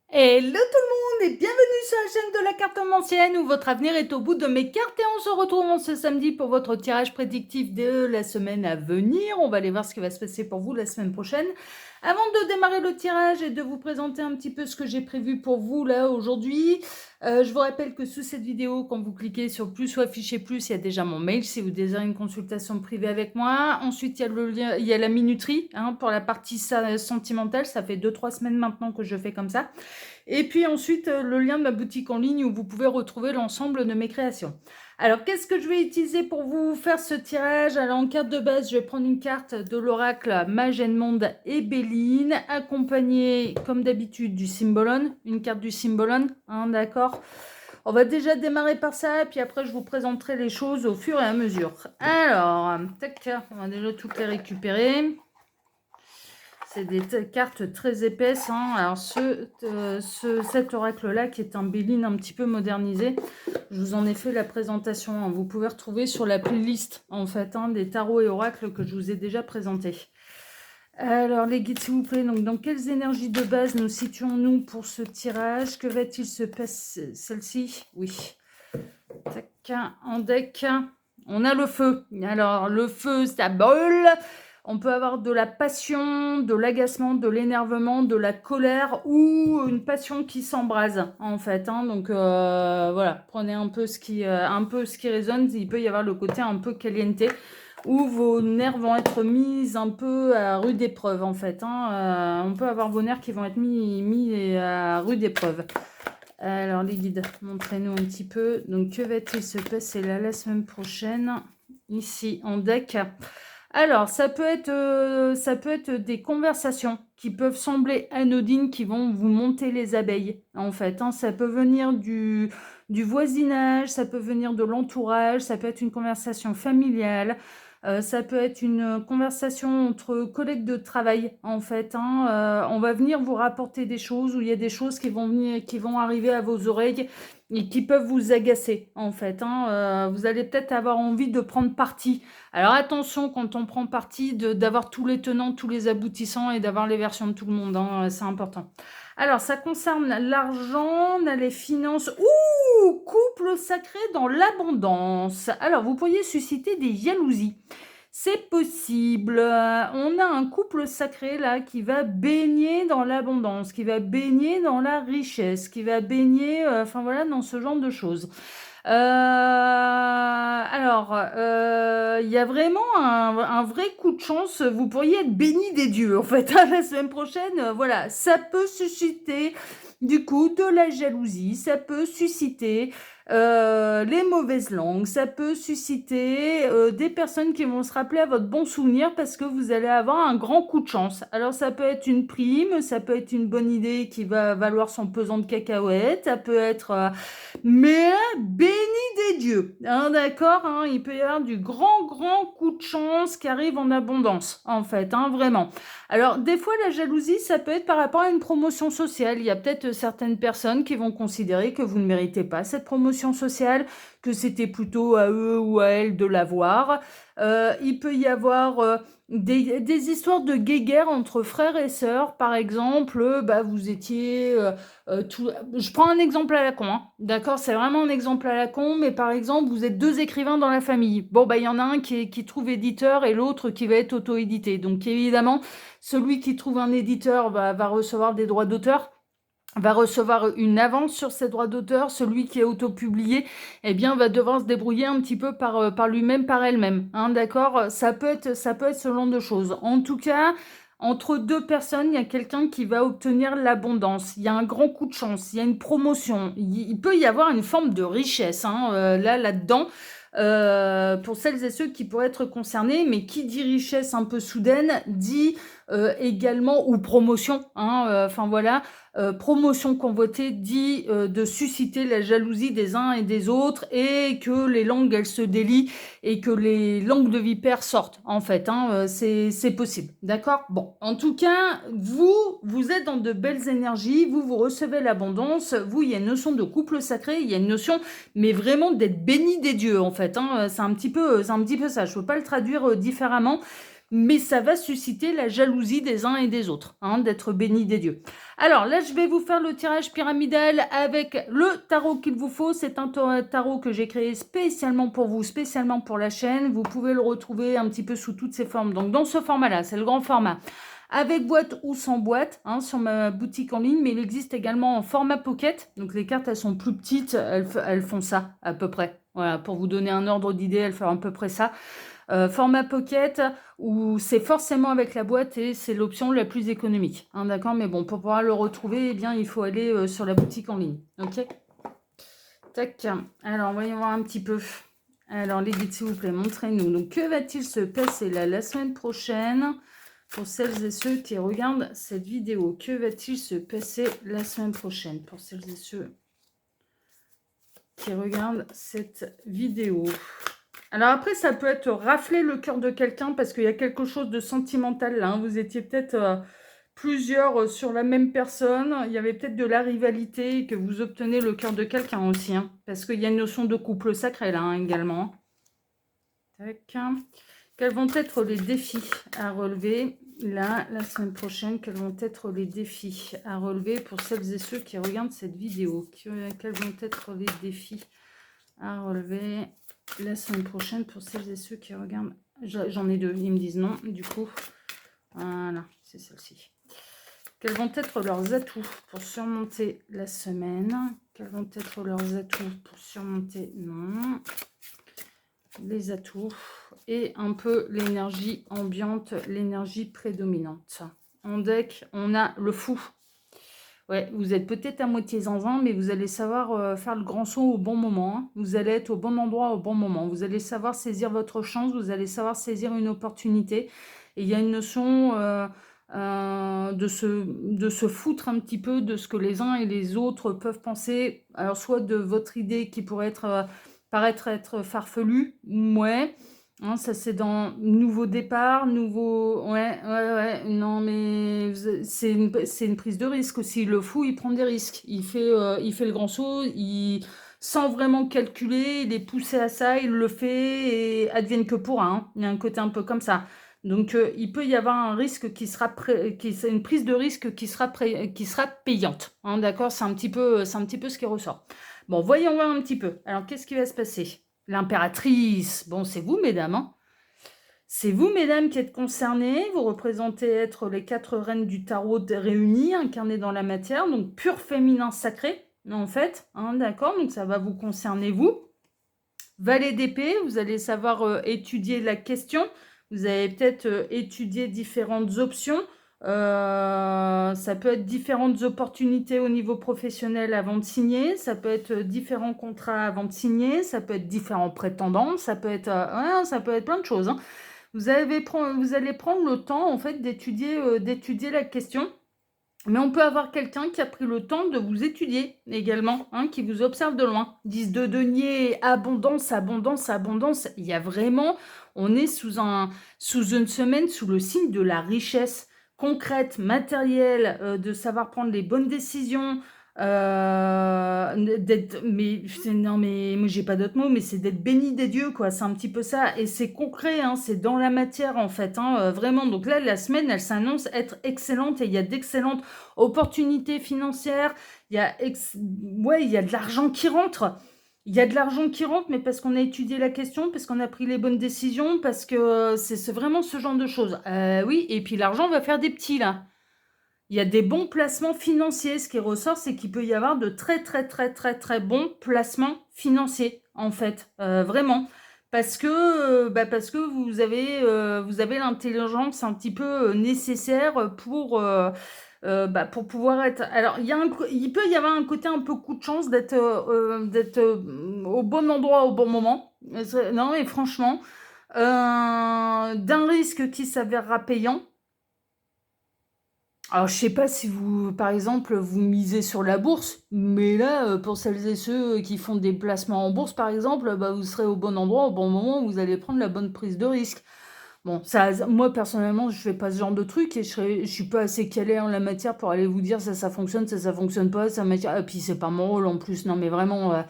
Hello tout le monde et bienvenue sur la chaîne de la cartomancienne où votre avenir est au bout de mes cartes et on se retrouve ce samedi pour votre tirage prédictif de la semaine à venir. On va aller voir ce qui va se passer pour vous la semaine prochaine. Avant de démarrer le tirage et de vous présenter un petit peu ce que j'ai prévu pour vous là aujourd'hui, je vous rappelle que sous cette vidéo, quand vous cliquez sur plus ou afficher plus, il y a déjà mon mail si vous désirez une consultation privée avec moi. Ensuite, il y a le lien, il y a la minuterie pour la partie sentimentale. Ça fait 2-3 semaines maintenant que je fais comme ça. Et puis ensuite, le lien de ma boutique en ligne où vous pouvez retrouver l'ensemble de mes créations. Alors, qu'est-ce que je vais utiliser pour vous faire ce tirage? Alors, en carte de base, je vais prendre une carte de l'oracle Mage Edmond et Béline, accompagnée, comme d'habitude, du Symbolon, une carte du Symbolon, d'accord? On va déjà démarrer par ça, puis après, je vous présenterai les choses au fur et à mesure. Alors, tac, on va déjà toutes les récupérer. C'est des cartes très épaisses. Alors, cet oracle-là, qui est un Béline un petit peu modernisé, je vous en ai fait la présentation. Vous pouvez retrouver sur la playlist, en fait, des tarots et oracles que je vous ai déjà présentés. Alors, les guides, s'il vous plaît. Donc, dans quelles énergies de base nous situons-nous pour ce tirage? Que va-t-il se passer? Celle-ci? Oui. Tac, en deck, on a le feu. Alors, le feu, ça brûle. On peut avoir de la passion, de l'agacement, de l'énervement, de la colère ou une passion qui s'embrase, en fait. Donc, voilà, prenez un peu ce qui résonne. Il peut y avoir le côté un peu caliente où vos nerfs vont être mis un peu à rude épreuve, en fait. On peut avoir vos nerfs qui vont être mis à rude épreuve. Alors, les guides, montrez-nous un petit peu. Donc, que va-t-il se passer là la semaine prochaine, ici, en deck? Alors, ça peut être des conversations qui peuvent sembler anodines, qui vont vous monter les abeilles, en fait. Ça peut venir du voisinage, ça peut venir de l'entourage, ça peut être une conversation familiale, ça peut être une conversation entre collègues de travail, en fait. On va venir vous rapporter des choses, où il y a des choses qui vont arriver à vos oreilles et qui peuvent vous agacer, en fait. Vous allez peut-être avoir envie de prendre parti. Alors attention, quand on prend parti, d'avoir tous les tenants, tous les aboutissants et d'avoir les versions de tout le monde, c'est important. Alors, ça concerne l'argent, on a les finances. Ouh, couple sacré dans l'abondance. Alors, vous pourriez susciter des jalousies. C'est possible. On a un couple sacré là qui va baigner dans l'abondance, qui va baigner dans la richesse, qui va baigner, enfin voilà, dans ce genre de choses. Il y a vraiment un vrai coup de chance. Vous pourriez être béni des dieux, en fait, la semaine prochaine. Voilà, ça peut susciter, du coup, de la jalousie. Ça peut susciter les mauvaises langues. Ça peut susciter des personnes qui vont se rappeler à votre bon souvenir parce que vous allez avoir un grand coup de chance. Alors, ça peut être une prime, ça peut être une bonne idée qui va valoir son pesant de cacahuètes. Ça peut être... mais béni des dieux, d'accord, il peut y avoir du grand coup de chance qui arrive en abondance, en fait, vraiment. Alors, des fois, la jalousie, ça peut être par rapport à une promotion sociale. Il y a peut-être certaines personnes qui vont considérer que vous ne méritez pas cette promotion sociale, que c'était plutôt à eux ou à elles de l'avoir. Il peut y avoir des histoires de guéguerre entre frères et sœurs, par exemple. Vous étiez... je prends un exemple à la con, d'accord, c'est vraiment un exemple à la con, mais par exemple, vous êtes deux écrivains dans la famille. Bon, il y en a un qui trouve éditeur et l'autre qui va être auto-édité. Donc, évidemment, celui qui trouve un éditeur va recevoir des droits d'auteur, va recevoir une avance sur ses droits d'auteur. Celui qui est auto-publié, va devoir se débrouiller un petit peu par lui-même, par elle-même. D'accord, ça peut être ce genre de choses. En tout cas, entre deux personnes, il y a quelqu'un qui va obtenir l'abondance. Il y a un grand coup de chance, il y a une promotion. Il peut y avoir une forme de richesse là-dedans. Pour celles et ceux qui pourraient être concernés, mais qui dit richesse un peu soudaine, dit également, ou promotion, promotion convoitée dit de susciter la jalousie des uns et des autres et que les langues, elles se délient et que les langues de vipère sortent, en fait. C'est possible, d'accord? Bon, en tout cas, vous êtes dans de belles énergies, vous recevez l'abondance, il y a une notion de couple sacré, il y a une notion, mais vraiment d'être béni des dieux, en fait. C'est un petit peu ça, je ne peux pas le traduire différemment. mais ça va susciter la jalousie des uns et des autres, hein, d'être bénis des dieux. Alors là, je vais vous faire le tirage pyramidal avec le tarot qu'il vous faut. C'est un tarot que j'ai créé spécialement pour vous, spécialement pour la chaîne. Vous pouvez le retrouver un petit peu sous toutes ses formes. Donc dans ce format-là, c'est le grand format. Avec boîte ou sans boîte, hein, sur ma boutique en ligne, mais il existe également en format pocket. Donc les cartes, elles sont plus petites, elles font ça à peu près. Voilà, pour vous donner un ordre d'idée, elles font à peu près ça. Format pocket, où c'est forcément avec la boîte et c'est l'option la plus économique. Hein, d'accord, mais bon, pour pouvoir le retrouver, eh bien, il faut aller sur la boutique en ligne. Ok. Tac. Alors, voyons voir un petit peu. Alors, les guides, s'il vous plaît, montrez-nous. Donc, que va-t-il se passer là la semaine prochaine pour celles et ceux qui regardent cette vidéo? Que va-t-il se passer la semaine prochaine pour celles et ceux qui regardent cette vidéo? Alors après, ça peut être rafler le cœur de quelqu'un parce qu'il y a quelque chose de sentimental là. Hein. Vous étiez peut-être plusieurs sur la même personne. Il y avait peut-être de la rivalité et que vous obtenez le cœur de quelqu'un aussi. Hein, parce qu'il y a une notion de couple sacré là hein, également. Tac. Quels vont être les défis à relever là, la semaine prochaine? Quels vont être les défis à relever pour celles et ceux qui regardent cette vidéo? Quels vont être les défis à relever la semaine prochaine pour celles et ceux qui regardent? J'en ai deux, ils me disent non, du coup. Voilà, c'est celle-ci. Quels vont être leurs atouts pour surmonter la semaine? Quels vont être leurs atouts pour surmonter? Non. Les atouts et un peu l'énergie ambiante, l'énergie prédominante. En deck, on a le fou. Ouais, vous êtes peut-être à moitié zinzin, mais vous allez savoir faire le grand saut au bon moment. Hein. Vous allez être au bon endroit au bon moment. Vous allez savoir saisir votre chance, vous allez savoir saisir une opportunité. Et il y a une notion de se foutre un petit peu de ce que les uns et les autres peuvent penser. Alors, soit de votre idée qui pourrait paraître être farfelue, ouais. Hein, ça c'est dans nouveau départ, nouveau... Ouais, non mais c'est une prise de risque aussi. Le fou, il prend des risques. Il fait le grand saut, sans vraiment calculer, il est poussé à ça, il le fait et advienne que pourra. Hein. Il y a un côté un peu comme ça. Donc il peut y avoir un risque qui sera une prise de risque qui sera payante. Hein, d'accord, c'est un petit peu ce qui ressort. Bon, voyons voir un petit peu. Alors, qu'est-ce qui va se passer? L'impératrice, bon, c'est vous, mesdames. Hein. C'est vous, mesdames, qui êtes concernées. Vous représentez être les 4 reines du tarot réunies, incarnées dans la matière, donc pur féminin sacré, en fait. Hein, d'accord, donc ça va vous concerner, vous. Valet d'épée, vous allez savoir étudier la question. Vous allez peut-être étudier différentes options. Ça peut être différentes opportunités au niveau professionnel avant de signer, ça peut être différents contrats avant de signer, ça peut être différents prétendants, ça peut être plein de choses. Hein. Vous allez prendre le temps en fait d'étudier la question. Mais on peut avoir quelqu'un qui a pris le temps de vous étudier également, hein, qui vous observe de loin. 10 de denier, abondance, abondance, abondance. Il y a vraiment, on est sous une semaine sous le signe de la richesse concrète, matérielle, de savoir prendre les bonnes décisions, non mais moi j'ai pas d'autre mot, mais c'est d'être béni des dieux quoi, c'est un petit peu ça, et c'est concret, hein, c'est dans la matière en fait, hein, vraiment. Donc là la semaine elle s'annonce être excellente et il y a d'excellentes opportunités financières, il y a il y a de l'argent qui rentre. Il y a de l'argent qui rentre, mais parce qu'on a étudié la question, parce qu'on a pris les bonnes décisions, parce que c'est vraiment ce genre de choses. Oui, et puis l'argent va faire des petits là. Il y a des bons placements financiers. Ce qui ressort, c'est qu'il peut y avoir de très, très, très, très, très bons placements financiers, en fait. Vraiment. Parce que vous avez l'intelligence un petit peu nécessaire pour pouvoir être... Alors, il peut y avoir un côté un peu coup de chance d'être au bon endroit au bon moment. Non, mais franchement, d'un risque qui s'avérera payant. Alors, je sais pas si vous, par exemple, vous misez sur la bourse, mais là, pour celles et ceux qui font des placements en bourse, par exemple, vous serez au bon endroit, au bon moment, vous allez prendre la bonne prise de risque. Bon, moi, personnellement, je fais pas ce genre de truc et je suis pas assez calé en la matière pour aller vous dire ça fonctionne, ça fonctionne pas, ça matière. Et puis, c'est pas mon rôle en plus, non, mais vraiment,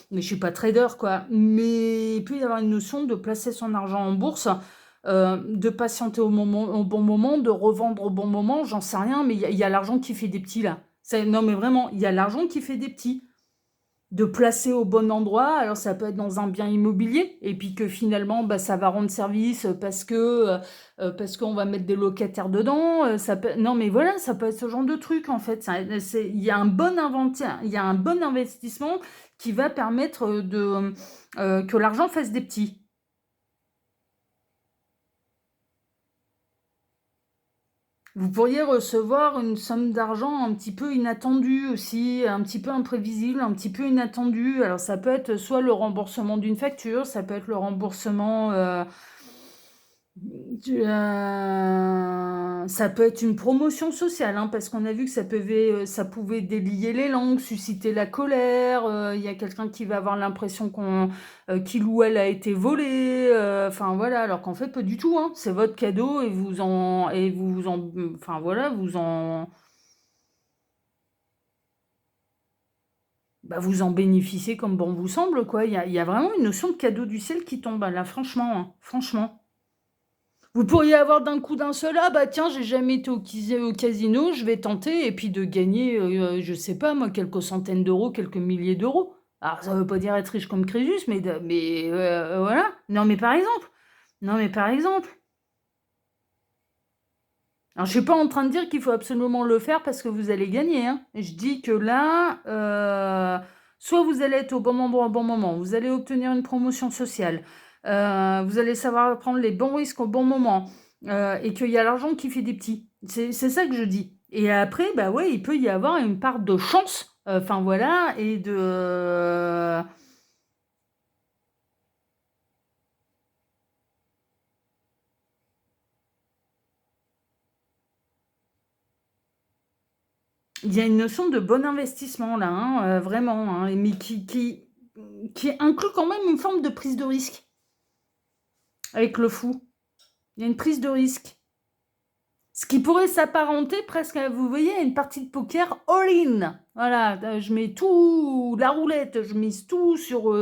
mais je suis pas trader, quoi. Mais il peut y avoir une notion de placer son argent en bourse. de patienter au bon moment, de revendre au bon moment, j'en sais rien, mais il y a l'argent qui fait des petits là. Non mais vraiment, il y a l'argent qui fait des petits. De placer au bon endroit, alors ça peut être dans un bien immobilier, et puis que finalement bah, ça va rendre service parce qu'on va mettre des locataires dedans, non mais voilà, ça peut être ce genre de truc en fait. Il y a un bon inventaire, il y a un bon investissement qui va permettre que l'argent fasse des petits. Vous pourriez recevoir une somme d'argent un petit peu inattendue aussi, un petit peu imprévisible, un petit peu inattendue. Alors ça peut être soit le remboursement d'une facture, ça peut être le remboursement ça peut être une promotion sociale, hein, parce qu'on a vu que ça pouvait délier les langues, susciter la colère. Il y a quelqu'un qui va avoir l'impression qu'il ou elle a été volé. Enfin voilà, alors qu'en fait pas du tout. Hein, c'est votre cadeau enfin voilà, vous en bénéficiez comme bon vous semble, quoi. Il y a vraiment une notion de cadeau du ciel qui tombe là, franchement, hein, franchement. Vous pourriez avoir d'un coup d'un seul, ah bah tiens, j'ai jamais été au casino, je vais tenter, et puis de gagner, je sais pas moi, quelques centaines d'euros, quelques milliers d'euros. Alors ça veut pas dire être riche comme Crésus, mais voilà. Non mais par exemple. Non mais par exemple. Alors je suis pas en train de dire qu'il faut absolument le faire parce que vous allez gagner, hein. Je dis que là, soit vous allez être au bon endroit au bon moment, vous allez obtenir une promotion sociale, vous allez savoir prendre les bons risques au bon moment, et qu'il y a l'argent qui fait des petits. C'est ça que je dis. Et après, bah ouais, il peut y avoir une part de chance, enfin voilà, et de... Il y a une notion de bon investissement là, hein, vraiment, hein, mais qui inclut quand même une forme de prise de risque avec le fou. Il y a une prise de risque. Ce qui pourrait s'apparenter presque à, vous voyez, à une partie de poker all-in. Voilà, je mets tout, la roulette, je mise tout sur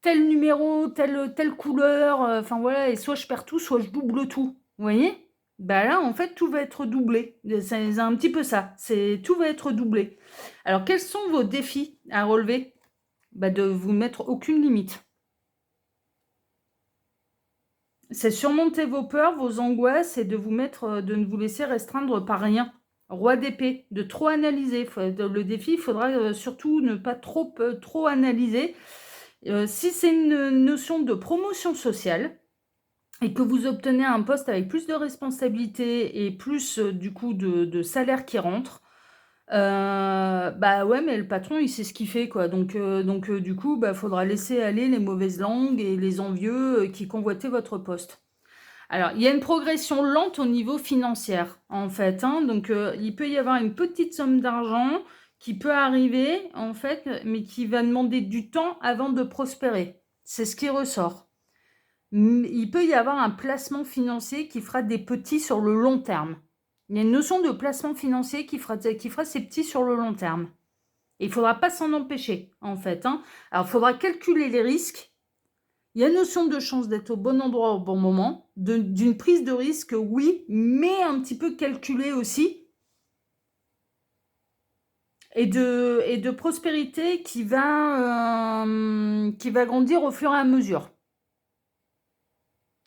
tel numéro, telle couleur, enfin voilà, et soit je perds tout, soit je double tout. Vous voyez? Bah là, en fait, tout va être doublé. C'est un petit peu ça. Tout va être doublé. Alors, quels sont vos défis à relever? Bah, de vous mettre aucune limite. C'est surmonter vos peurs, vos angoisses et de ne vous laisser restreindre par rien. Roi d'épée, de trop analyser. Le défi, il faudra surtout ne pas trop analyser. Si c'est une notion de promotion sociale et que vous obtenez un poste avec plus de responsabilités et plus du coup de salaire qui rentre, bah ouais, mais le patron, il sait ce qu'il fait, quoi. Donc du coup, bah, faudra laisser aller les mauvaises langues et les envieux qui convoitaient votre poste. Alors, il y a une progression lente au niveau financier, en fait, hein. Donc, il peut y avoir une petite somme d'argent qui peut arriver, en fait, mais qui va demander du temps avant de prospérer. C'est ce qui ressort. Il peut y avoir un placement financier qui fera des petits sur le long terme. Il y a une notion de placement financier qui fera ses petits sur le long terme. Et il ne faudra pas s'en empêcher, en fait, hein. Alors, il faudra calculer les risques. Il y a une notion de chance d'être au bon endroit au bon moment, d'une prise de risque, oui, mais un petit peu calculée aussi, et de prospérité qui va grandir au fur et à mesure,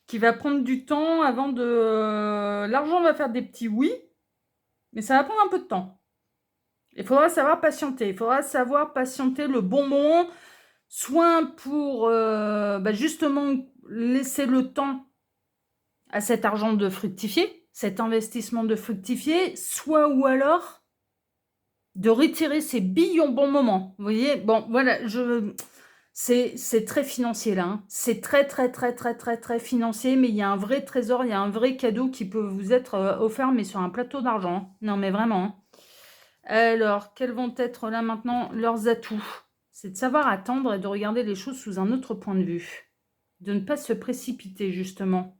qui va prendre du temps avant de... l'argent va faire des petits oui, mais ça va prendre un peu de temps. Il faudra savoir patienter, le bon moment, soit pour justement laisser le temps à cet argent de fructifier, cet investissement de fructifier, soit ou alors de retirer ses billes au bon moment. Vous voyez, bon, voilà, c'est très financier là. Hein. C'est très, très, très, très, très, très financier, mais il y a un vrai trésor, il y a un vrai cadeau qui peut vous être offert, mais sur un plateau d'argent. Non, mais vraiment. Hein. Alors, quels vont être là maintenant leurs atouts? C'est de savoir attendre et de regarder les choses sous un autre point de vue. De ne pas se précipiter, justement.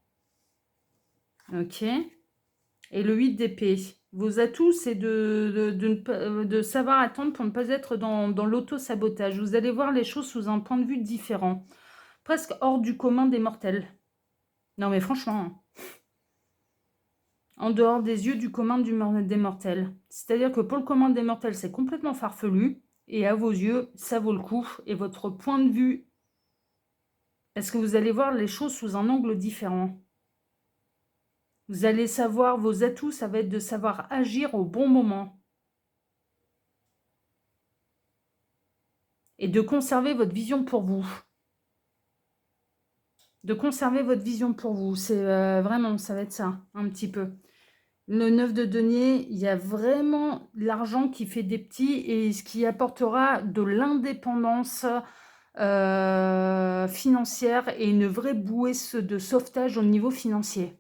Ok. Et le 8 d'épée. Vos atouts, c'est de savoir attendre pour ne pas être dans l'auto-sabotage. Vous allez voir les choses sous un point de vue différent. Presque hors du commun des mortels. Non mais franchement. Hein. en dehors des yeux du commun des mortels. C'est-à-dire que pour le commun des mortels, c'est complètement farfelu, et à vos yeux, ça vaut le coup, et votre point de vue, est-ce que vous allez voir les choses sous un angle différent? Vous allez savoir, vos atouts, ça va être de savoir agir au bon moment. Et de conserver votre vision pour vous. De conserver votre vision pour vous. C'est vraiment, ça va être ça, un petit peu. Le 9 de denier, il y a vraiment l'argent qui fait des petits et ce qui apportera de l'indépendance financière et une vraie bouée de sauvetage au niveau financier.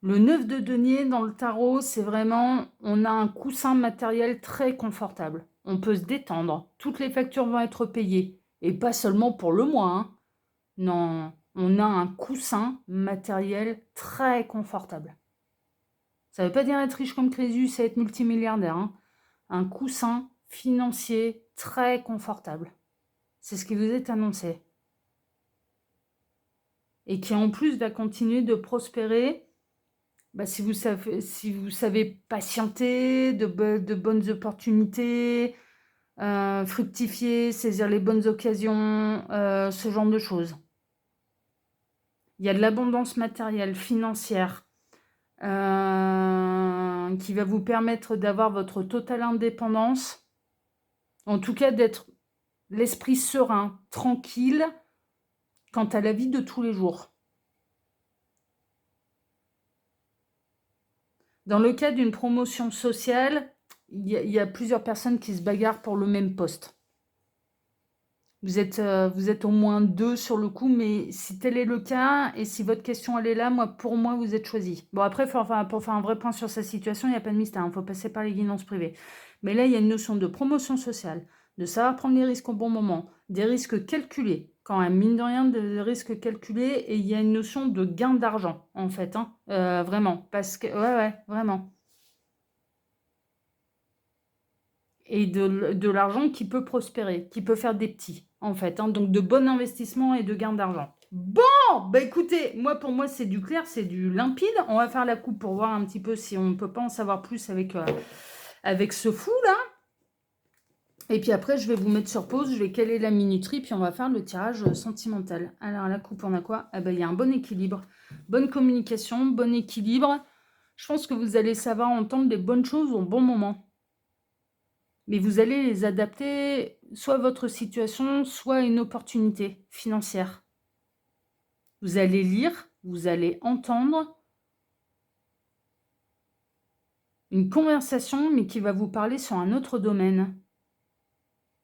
Le 9 de denier dans le tarot, c'est vraiment, on a un coussin matériel très confortable. On peut se détendre. Toutes les factures vont être payées. Et pas seulement pour le mois. Hein. Non, on a un coussin matériel très confortable. Ça ne veut pas dire être riche comme Crésus et être multimilliardaire. Hein. Un coussin financier très confortable. C'est ce qui vous est annoncé. Et qui en plus va continuer de prospérer. Bah, si vous savez patienter, de bonnes opportunités, fructifier, saisir les bonnes occasions, ce genre de choses. Il y a de l'abondance matérielle, financière, qui va vous permettre d'avoir votre totale indépendance. En tout cas, d'être l'esprit serein, tranquille, quant à la vie de tous les jours. Dans le cas d'une promotion sociale, il y a plusieurs personnes qui se bagarrent pour le même poste. Vous êtes au moins 2 sur le coup, mais si tel est le cas, et si votre question elle est là, pour moi, vous êtes choisi. Bon, après, pour faire un vrai point sur sa situation, il n'y a pas de mystère, il faut passer par les guidances privées. Mais là, il y a une notion de promotion sociale, de savoir prendre les risques au bon moment, des risques calculés, quand même, mine de rien, des risques calculés, et il y a une notion de gain d'argent, en fait, hein, vraiment, parce que, ouais, vraiment. Et de l'argent qui peut prospérer, qui peut faire des petits, en fait, hein, donc de bon investissement et de gain d'argent. Bon, bah écoutez, pour moi, c'est du clair, c'est du limpide. On va faire la coupe pour voir un petit peu si on ne peut pas en savoir plus avec ce fou, là. Et puis après, je vais vous mettre sur pause, je vais caler la minuterie, puis on va faire le tirage sentimental. Alors, la coupe, on a quoi? Ah ben, il y a un bon équilibre. Bonne communication, bon équilibre. Je pense que vous allez savoir entendre des bonnes choses au bon moment. Mais vous allez les adapter soit à votre situation, soit à une opportunité financière. Vous allez lire, vous allez entendre une conversation, mais qui va vous parler sur un autre domaine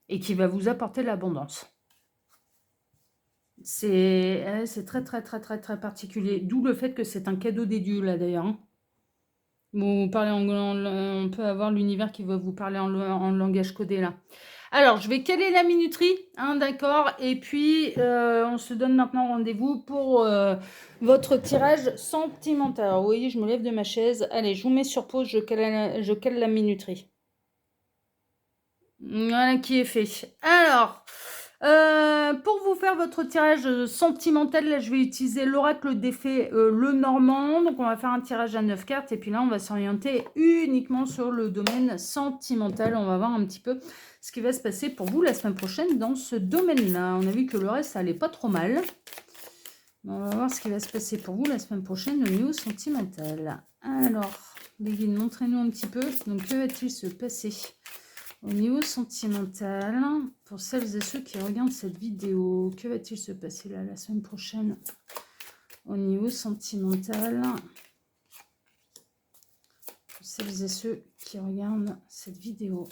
et qui va vous apporter l'abondance. C'est très, très, très, très, très particulier. D'où le fait que c'est un cadeau des dieux, là, d'ailleurs. Hein. Vous parlez on peut avoir l'univers qui va vous parler en langage codé, là. Alors, je vais caler la minuterie, hein, d'accord. Et puis, on se donne maintenant rendez-vous pour votre tirage sentimental. Alors, vous voyez, je me lève de ma chaise. Allez, je vous mets sur pause, je cale la minuterie. Voilà qui est fait. Alors, pour vous faire votre tirage sentimental, là, je vais utiliser l'oracle des fées, le normand. Donc, on va faire un tirage à 9 cartes. Et puis là, on va s'orienter uniquement sur le domaine sentimental. On va voir un petit peu ce qui va se passer pour vous la semaine prochaine dans ce domaine-là. On a vu que le reste, ça allait pas trop mal. On va voir ce qui va se passer pour vous la semaine prochaine au niveau sentimental. Alors, les guides, montrez-nous un petit peu. Donc, que va-t-il se passer au niveau sentimental, pour celles et ceux qui regardent cette vidéo? Que va-t-il se passer là la semaine prochaine au niveau sentimental? Pour celles et ceux qui regardent cette vidéo.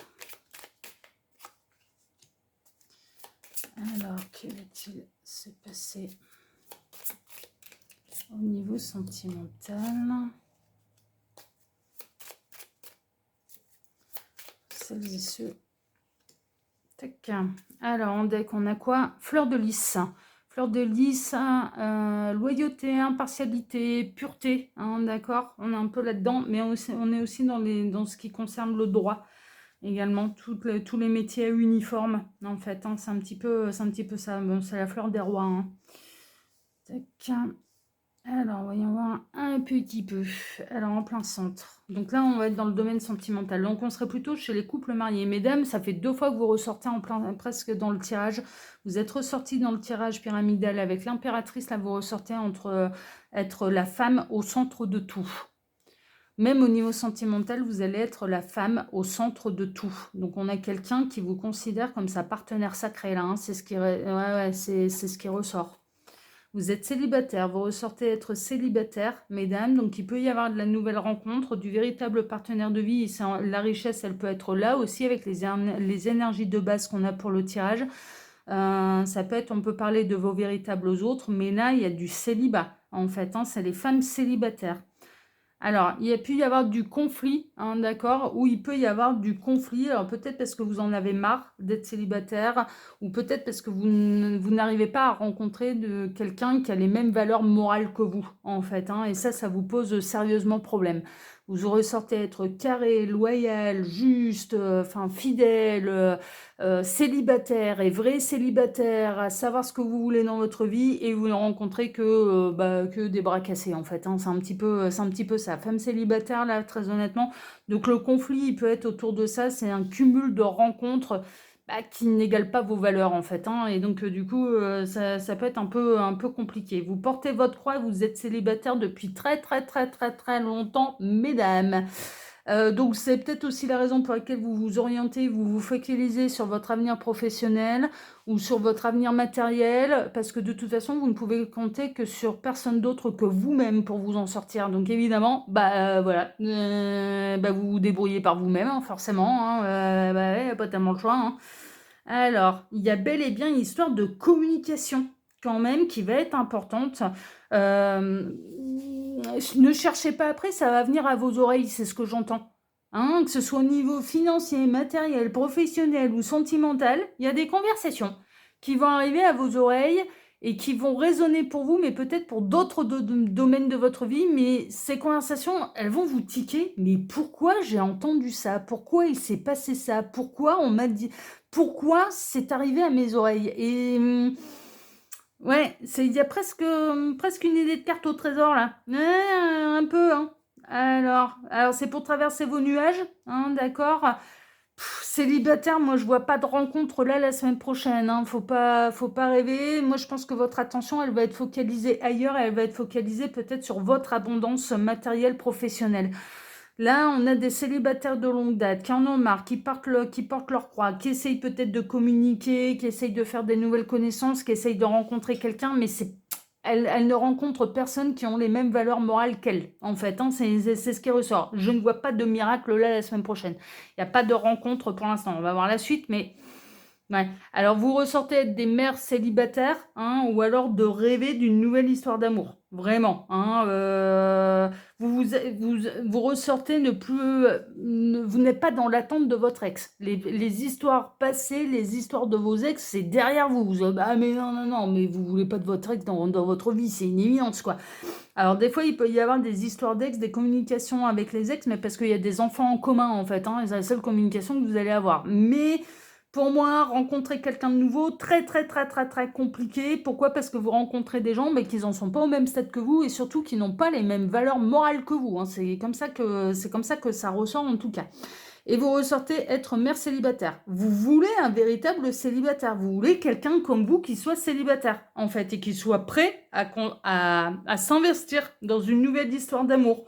Alors, que va-t-il se passer au niveau sentimental? Celles et ceux. Tac. Alors, en deck, on a quoi? Fleur de lys. Fleur de lys, loyauté, impartialité, pureté. Hein, d'accord? On est un peu là-dedans, mais on est aussi dans ce qui concerne le droit. Également, tous les métiers à uniforme, en fait. Hein, c'est un petit peu ça. Bon, c'est la fleur des rois. Hein. Tac. Alors, voyons voir un petit peu. Alors, en plein centre. Donc là, on va être dans le domaine sentimental. Donc, on serait plutôt chez les couples mariés. Mesdames, ça fait 2 fois que vous ressortez en plein, presque dans le tirage. Vous êtes ressorti dans le tirage pyramidal avec l'impératrice. Là, vous ressortez entre être la femme au centre de tout. Même au niveau sentimental, vous allez être la femme au centre de tout. Donc, on a quelqu'un qui vous considère comme sa partenaire sacrée, là. Hein. C'est ce c'est ce qui ressort. Vous êtes célibataire, vous ressortez être célibataire, mesdames, donc il peut y avoir de la nouvelle rencontre, du véritable partenaire de vie. La richesse, elle peut être là aussi avec les énergies de base qu'on a pour le tirage. Ça peut être, on peut parler de vos véritables autres, mais là, il y a du célibat, en fait. Hein, c'est les femmes célibataires. Alors, il y a pu y avoir du conflit, hein, d'accord, ou il peut y avoir du conflit, alors peut-être parce que vous en avez marre d'être célibataire, ou peut-être parce que vous n'arrivez pas à rencontrer quelqu'un qui a les mêmes valeurs morales que vous, en fait, hein, et ça vous pose sérieusement problème. Vous ressortez être carré, loyal, juste, enfin fidèle, célibataire et vrai célibataire, à savoir ce que vous voulez dans votre vie et vous ne rencontrez que des bras cassés en fait. Hein. C'est un petit peu ça. Femme célibataire là, très honnêtement. Donc le conflit, il peut être autour de ça. C'est un cumul de rencontres qui n'égalent pas vos valeurs en fait. Hein. Et donc du coup, ça peut être un peu compliqué. Vous portez votre croix, vous êtes célibataire depuis très longtemps, mesdames. Donc c'est peut-être aussi la raison pour laquelle vous vous orientez, vous vous focalisez sur votre avenir professionnel ou sur votre avenir matériel, parce que de toute façon, vous ne pouvez compter que sur personne d'autre que vous-même pour vous en sortir. Donc évidemment, voilà, vous vous débrouillez par vous-même, hein, forcément, hein, ouais, y a pas tellement le choix. Hein. Alors, il y a bel et bien une histoire de communication quand même qui va être importante. Ne cherchez pas après, ça va venir à vos oreilles, c'est ce que j'entends. Hein, que ce soit au niveau financier, matériel, professionnel ou sentimental, il y a des conversations qui vont arriver à vos oreilles et qui vont résonner pour vous, mais peut-être pour d'autres domaines de votre vie. Mais ces conversations, elles vont vous tiquer. Mais pourquoi j'ai entendu ça? Pourquoi il s'est passé ça? Pourquoi on m'a dit... Pourquoi c'est arrivé à mes oreilles? Et... ouais, il y a presque une idée de carte au trésor là. Un peu, hein. Alors c'est pour traverser vos nuages, hein, d'accord. Célibataire, moi je vois pas de rencontre là la semaine prochaine. Hein. Faut pas rêver. Moi je pense que votre attention, elle va être focalisée ailleurs et elle va être focalisée peut-être sur votre abondance matérielle professionnelle. Là, on a des célibataires de longue date qui en ont marre, qui portent leur croix, qui essayent peut-être de communiquer, qui essayent de faire des nouvelles connaissances, qui essayent de rencontrer quelqu'un, mais elles ne rencontrent personne qui ont les mêmes valeurs morales qu'elles, en fait. Hein, c'est ce qui ressort. Je ne vois pas de miracle là la semaine prochaine. Il n'y a pas de rencontre pour l'instant. On va voir la suite, mais... ouais. Alors, vous ressortez être des mères célibataires, hein, ou alors de rêver d'une nouvelle histoire d'amour. Vraiment. Hein, vous ressortez vous n'êtes pas dans l'attente de votre ex. Les histoires passées, les histoires de vos ex, c'est derrière vous. Ah mais non, mais vous voulez pas de votre ex dans votre vie, c'est une évidence, quoi. Alors, des fois, il peut y avoir des histoires d'ex, des communications avec les ex, mais parce qu'il y a des enfants en commun, en fait. Hein, et c'est la seule communication que vous allez avoir. Mais... pour moi, rencontrer quelqu'un de nouveau, très compliqué. Pourquoi? Parce que vous rencontrez des gens mais qui n'en sont pas au même stade que vous et surtout qui n'ont pas les mêmes valeurs morales que vous. Hein. C'est comme ça que ça ressort en tout cas. Et vous ressortez être mère célibataire. Vous voulez un véritable célibataire. Vous voulez quelqu'un comme vous qui soit célibataire, en fait, et qui soit prêt à s'investir dans une nouvelle histoire d'amour.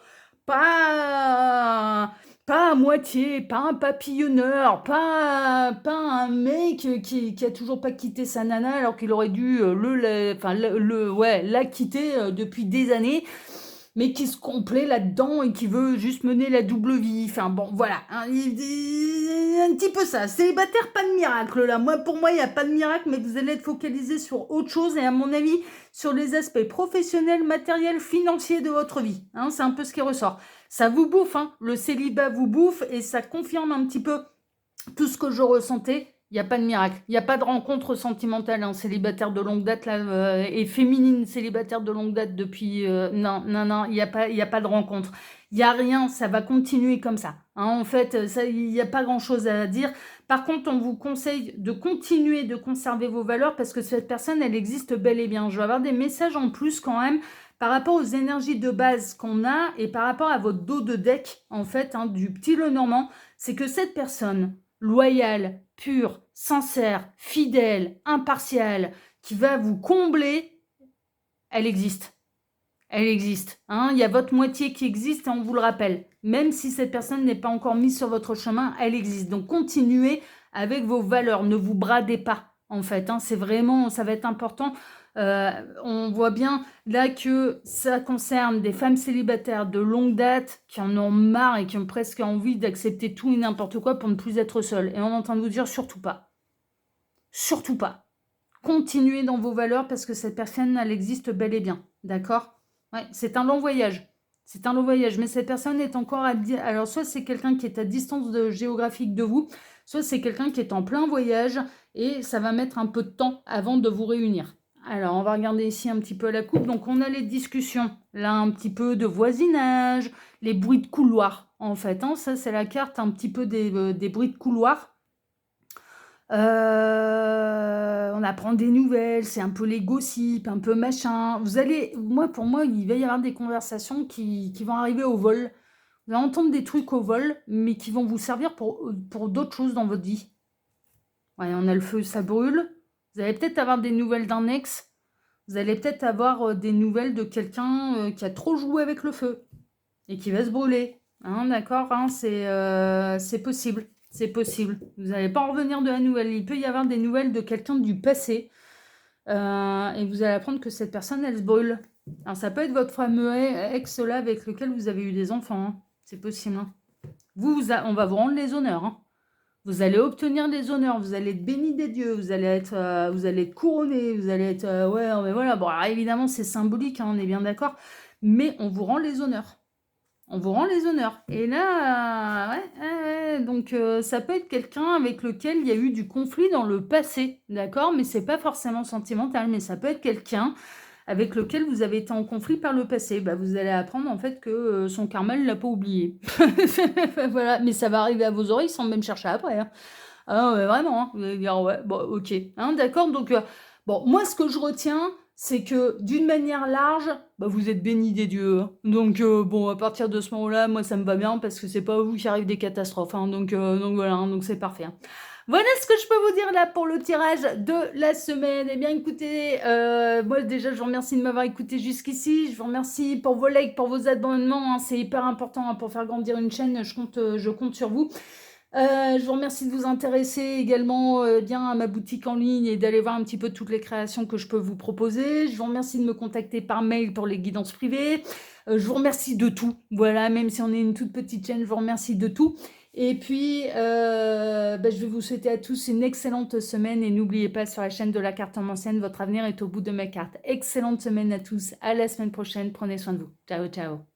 Pas à moitié, pas un papillonneur, pas un mec qui a toujours pas quitté sa nana alors qu'il aurait dû la quitter depuis des années, mais qui se complaît là-dedans et qui veut juste mener la double vie. Enfin bon, voilà, hein, un petit peu ça. Célibataire, pas de miracle là. Pour moi, il n'y a pas de miracle, mais vous allez être focalisé sur autre chose et à mon avis, sur les aspects professionnels, matériels, financiers de votre vie. Hein, c'est un peu ce qui ressort. Ça vous bouffe, hein. Le célibat vous bouffe et ça confirme un petit peu tout ce que je ressentais. Il n'y a pas de miracle. Il n'y a pas de rencontre sentimentale, hein, célibataire de longue date là, et féminine célibataire de longue date depuis... non, il n'y a pas de rencontre. Il n'y a rien, ça va continuer comme ça. Hein, en fait, il n'y a pas grand-chose à dire. Par contre, on vous conseille de continuer de conserver vos valeurs parce que cette personne, elle existe bel et bien. Je vais avoir des messages en plus quand même par rapport aux énergies de base qu'on a et par rapport à votre dos de deck, en fait, hein, du petit Lenormand, c'est que cette personne loyale, pure, sincère, fidèle, impartiale, qui va vous combler, elle existe. Elle existe. Hein. Il y a votre moitié qui existe et on vous le rappelle. Même si cette personne n'est pas encore mise sur votre chemin, elle existe. Donc continuez avec vos valeurs. Ne vous bradez pas, en fait. Hein. C'est vraiment, ça va être important. On voit bien là que ça concerne des femmes célibataires de longue date qui en ont marre et qui ont presque envie d'accepter tout et n'importe quoi pour ne plus être seules. Et on est en train de vous dire surtout pas. Surtout pas. Continuez dans vos valeurs parce que cette personne, elle existe bel et bien. D'accord ? Ouais, c'est un long voyage. C'est un long voyage, mais cette personne est encore à dire. Alors, soit c'est quelqu'un qui est à distance géographique de vous, soit c'est quelqu'un qui est en plein voyage et ça va mettre un peu de temps avant de vous réunir. Alors, on va regarder ici un petit peu la coupe. Donc, on a les discussions, là, un petit peu de voisinage, les bruits de couloir, en fait. Hein, ça, c'est la carte un petit peu des bruits de couloir. On apprend des nouvelles, c'est un peu les gossips, un peu machin. Pour moi, il va y avoir des conversations qui vont arriver au vol. Vous allez entendre des trucs au vol, mais qui vont vous servir pour d'autres choses dans votre vie. Ouais, on a le feu, ça brûle. Vous allez peut-être avoir des nouvelles d'un ex. Vous allez peut-être avoir des nouvelles de quelqu'un qui a trop joué avec le feu et qui va se brûler. Hein, d'accord, hein, c'est possible. C'est possible. Vous n'allez pas en revenir de la nouvelle. Il peut y avoir des nouvelles de quelqu'un du passé. Et vous allez apprendre que cette personne, elle se brûle. Alors, ça peut être votre fameux ex-là avec lequel vous avez eu des enfants. Hein. C'est possible. Hein. On va vous rendre les honneurs. Hein. Vous allez obtenir des honneurs. Vous allez être béni des dieux. Vous allez être couronné. Vous allez être... ouais, mais voilà. Bon, alors, évidemment, c'est symbolique. Hein, on est bien d'accord. Mais on vous rend les honneurs. On vous rend les honneurs. Et là, donc ça peut être quelqu'un avec lequel il y a eu du conflit dans le passé, d'accord? Mais c'est pas forcément sentimental, mais ça peut être quelqu'un avec lequel vous avez été en conflit par le passé. Bah, vous allez apprendre en fait que son karma ne l'a pas oublié. Voilà, mais ça va arriver à vos oreilles sans même chercher après. Hein. Ah ouais, vraiment, hein. Vous allez dire, ouais, bon, ok. Hein, d'accord, donc, bon, moi, ce que je retiens, c'est que d'une manière large, bah, vous êtes bénis des dieux. Hein. Donc, bon, à partir de ce moment-là, moi, ça me va bien parce que c'est pas à vous qui arrivent des catastrophes. Hein. Donc voilà, hein, donc c'est parfait. Hein. Voilà ce que je peux vous dire là pour le tirage de la semaine. Eh bien, écoutez, moi déjà, je vous remercie de m'avoir écouté jusqu'ici. Je vous remercie pour vos likes, pour vos abonnements. Hein. C'est hyper important hein, pour faire grandir une chaîne. Je compte sur vous. Je vous remercie de vous intéresser également bien à ma boutique en ligne et d'aller voir un petit peu toutes les créations que je peux vous proposer. Je vous remercie de me contacter par mail pour les guidances privées. Je vous remercie de tout. Voilà, même si on est une toute petite chaîne, je vous remercie de tout. Et puis, je vais vous souhaiter à tous une excellente semaine et n'oubliez pas sur la chaîne de la cartomancienne, votre avenir est au bout de ma carte. Excellente semaine à tous. À la semaine prochaine. Prenez soin de vous. Ciao, ciao.